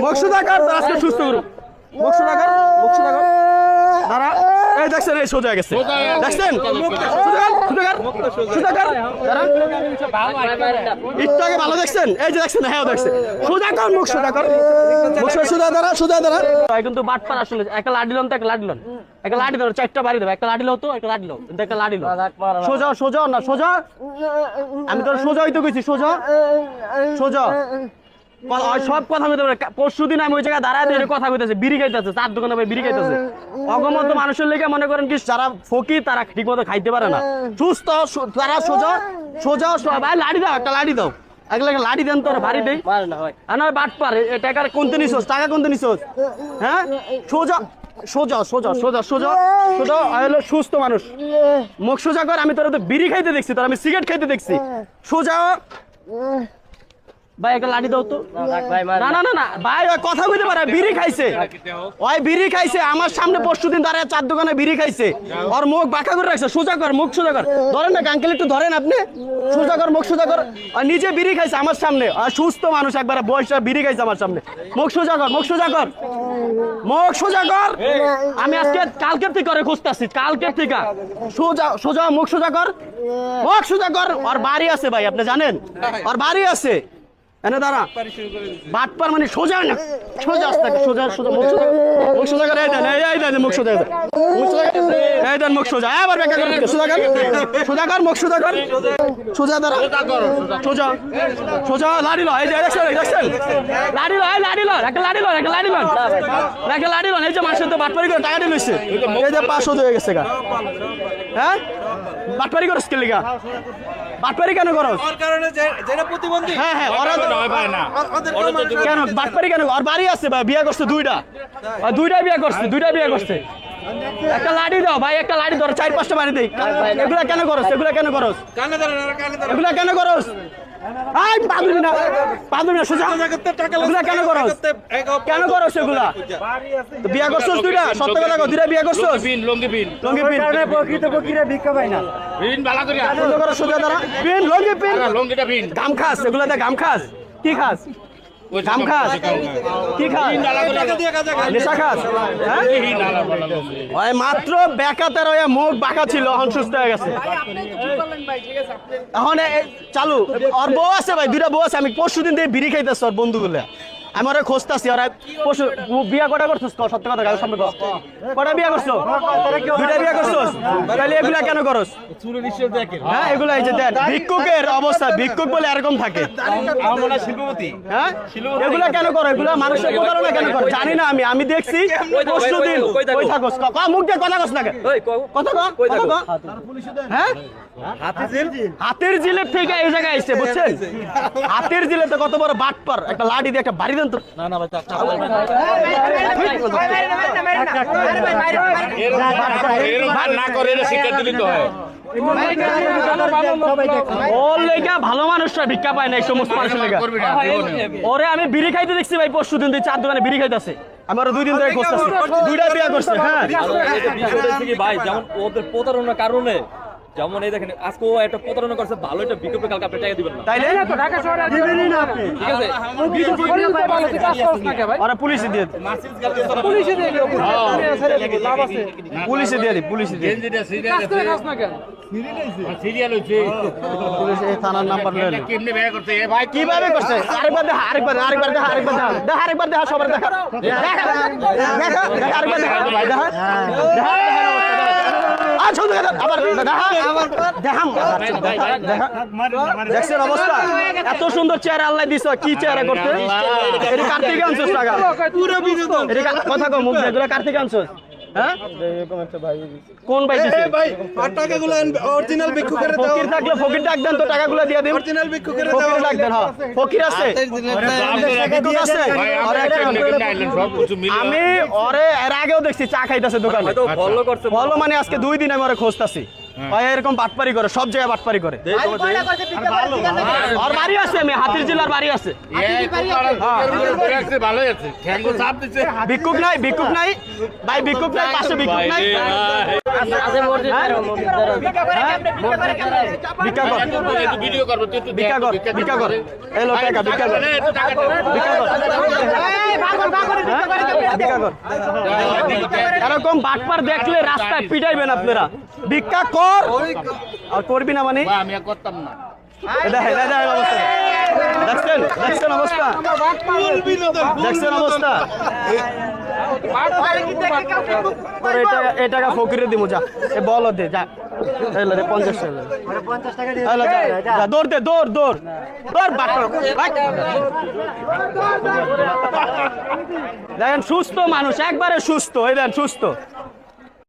মুখ সুদা কর আজকে সুস্থ করো মুখ সুদা কর দাঁড়া এই দেখছেন এই সোজা গেছে দেখছেন সুদা কর দাঁড়া একটু আগে ভালো দেখছেন এই যে দেখছেন হ্যাঁ দেখছেন সোজা কর মুখ সুদা দাঁড়া কিন্তু বাটপার আসলে একটা লাঠি লন তো একটা লাঠি লন একটা লাঠি ধরো চারটা বাড়ি দেবো একটা লাঠি লো তো একটা লাঠি লো একটা লাঠি লো সোজা না সোজা আমি তোর সোজা হইতে গেছি সোজা সব কথা বলতে পারে পরশু দিন আমি ওই জায়গায় দাঁড়ায় দিয়ে কথা বলতেছে বিড়ি খাইতেছে চার দোকানে বিড়ি খাইতেছে অগমত মানুষের লেগে মনে করেন কি যারা ফকির তারা ঠিক মতো খাইতে পারে না সুস্থ তারা সোজা ভাই লাঠি দাও একটা লাঠি দাও একটা লাঠি দেন তোর ভারী দেই না বাট পারে টাকার কোনতে নিছোস টাকা কোনতে নিছোস হ্যাঁ সোজা সুস্থ মানুষ মুখ সোজা কর আমি তোর তো বিড়ি খাইতে দেখছি তোর আমি সিগারেট খাইতে দেখছি সোজা ভাই একটা লাঠি দাও তো না ভাই ওই কথা বলতে পারে বিড়ি খাইছে আমার সামনে পরশু দিন দাঁড়ায় চার দোকানে বিড়ি খাইছে ওর মুখ বাঁকা করে রাখছে সোজা কর মুখ সোজা কর ধরেন না আঙ্কেল একটু ধরেন আপনি সোজা কর মুখ সোজা কর আর নিজে বিড়ি খাইছে আমার সামনে আর সুস্থ মানুষ একবারে বয়সটা বিড়ি খাইছে আমার সামনে মুখ সোজা কর আমি আজকে কালকের থেকে করে খুঁজতেছি কালকের থেকে সোজা মুখ সোজা কর ওর বাড়ি আছে ভাই আপনি জানেন ওর বাড়ি আছে এনে দাঁড়া বাটপার মানে সোজা না সোজা মুখ সোজা করে এই দেন মুখ সোজা এই দেন মুখ সোজা আবার ব্যাখ্যা করে সোজা কর মুখ সোজা দাঁড়া সোজা লাড়ি লো এই যে দেখছেন লাড়ি লো একটা লাড়ি লো এই যে মানুষের তো বাটপারি করে টাকা দিয়ে লইছে এই যে 500 হয়ে গেছে গা হ্যাঁ বাটপারি করছ কি লিগা বাটপারি কেন করছ ওর কারণে যেটা প্রতিবন্ধী হ্যাঁ ওরা কেন বাটপারি কেন আর বাড়ি আছে ভাই বিয়ে করছে দুইটা বিয়ে করছে একটা লাঠি দাও ভাই একটা লাঠি ধরো 4-5টা বাড়ি দেই এগুলা কেন করছ এগুলা কেন করছ আই পাদুবি না সোজা এগুলা কেন করছ এগুলা বিয়ে করছস দুইটা সত্য কথা কও দুইটা বিয়ে করছস লঙ্গি পিন কারণে প্রকৃত ফকিরা ভিক্ষা পায় না পিন বালা করিয়া বন্ধ করো সোজা দাঁড়া পিন লঙ্গিটা পিন গাম খাস এগুলাতে গাম খাস কি খাস গাম খাস কি খাস নেশা খাস ওই মাত্র বেকাতের ওই মুখ বাঁকা ছিল এখন সুস্থ হয়ে গেছে এখন চালু ওর বউ আছে ভাই দুইটা বউ আছে আমি পরশু দিন দিয়ে বিড়ি খাইতেছি ওর বন্ধুগুলো আমি ওরা খুঁজতেছি ওরা পরশু বিয়া কটা করছিস সত্য কথা সামনে কটা বিয়া করছো দুইটা বিয়া করছোস তাহলে এগুলা কেন করস হ্যাঁ এগুলা এই যে দেন ভিক্ষুকের অবস্থা ভিক্ষুক বলে এরকম থাকে হ্যাঁ এগুলা কেন করো এগুলা মানুষের প্রতারণা কেন করে জানি না আমি দেখছি পরশু দিন কই থাকস মুখ দিয়ে কথা কস না কথা হ্যাঁ হাতের জিলের থেকে এই জায়গায় এসছে বুঝছেন হাতের জিলে তো কত বড় বাটপার একটা লাঠি দিয়ে একটা বাড়ি দেন তো না ভাই না করে শিক্ষা দিলি তো হয় ভালো মানুষরা ভিক্ষা পায় না এই সমস্ত মানুষের লেগে ওরে আমি বিড়ি খাইতে দেখছি ভাই পরশু দিন 4 দোকানে বিড়ি খাইতেছে আমার 2 দিন ধরে খুঁজতেছি দুইটা বিয়া করছে হ্যাঁ ভাই যেমন ওদের প্রতারণার কারণে যেমন এই দেখেন আজকে ও একটা প্রতারণা করছে ভালো একটা বিকল্প কালকে আপনি টাকা দিবেন না তাইলে ঢাকা শহরে দিবেনই না আপনি ঠিক আছে ওরা পুলিশে দিয়ে লাভ আছে পুলিশে দিয়ে সিরিয়াল হইছে পুলিশ এই থানার নাম্বার লইলো কেমনে বেয়া করতে ভাই কিভাবে করছে আরেকবার দেখা সবার দেখা আরেকবার দেখা ভাই দেখা দেখছেন অবস্থা এত সুন্দর চেয়ার আল্লাহ দিছ কি চেয়ারে করতে কার্তিক আনছস টাকা কথা কম মুখ এগুলো কার্তিক আনছস হ্যাঁ কোন ভাই দিছে ভাই টাকাগুলো অরিজিনাল ভিক্ষুকের দাও ফকির থাকলে ফকির ডাক দেন তো টাকাগুলো দিয়ে দিন অরিজিনাল ভিক্ষুকের দাও ফকির ডাক দেন হ্যাঁ ফকির আছে ভিক্ষুক আছে আমি ওরে এর আগেও দেখছি চা খাইতেছে দোকানে ফলো মানে আজকে 2 দিন আমি ওরে খুঁজতাছি ভাই এরকম বাটপারি করে সব জায়গায় বাটপারি করে আর বাড়ি আছে আমি হাতির জেলার বাড়ি আছে ভিক্ষুক নাই ভাই ভিক্ষুক নাই পাশে ভিক্ষুক নাই ভিক্ষা কর এই লোক ভিক্ষা কর ভিক্ষা কর। এরকম বাটপার দেখলে রাস্তায় পিটাইবেন আপনারা। ভিক্ষা কর আর করবি না মানে আমি করতাম না। দেখেন অবস্থা, দেখছেন অবস্থা, দেখছেন অবস্থা। এই টাকা ফকিরে দিব, যা এ বল দে, যা 50 টাকা দৌড় দে, দৌড় দেখেন সুস্থ মানুষ, একবারে সুস্থ, এই দেন সুস্থ।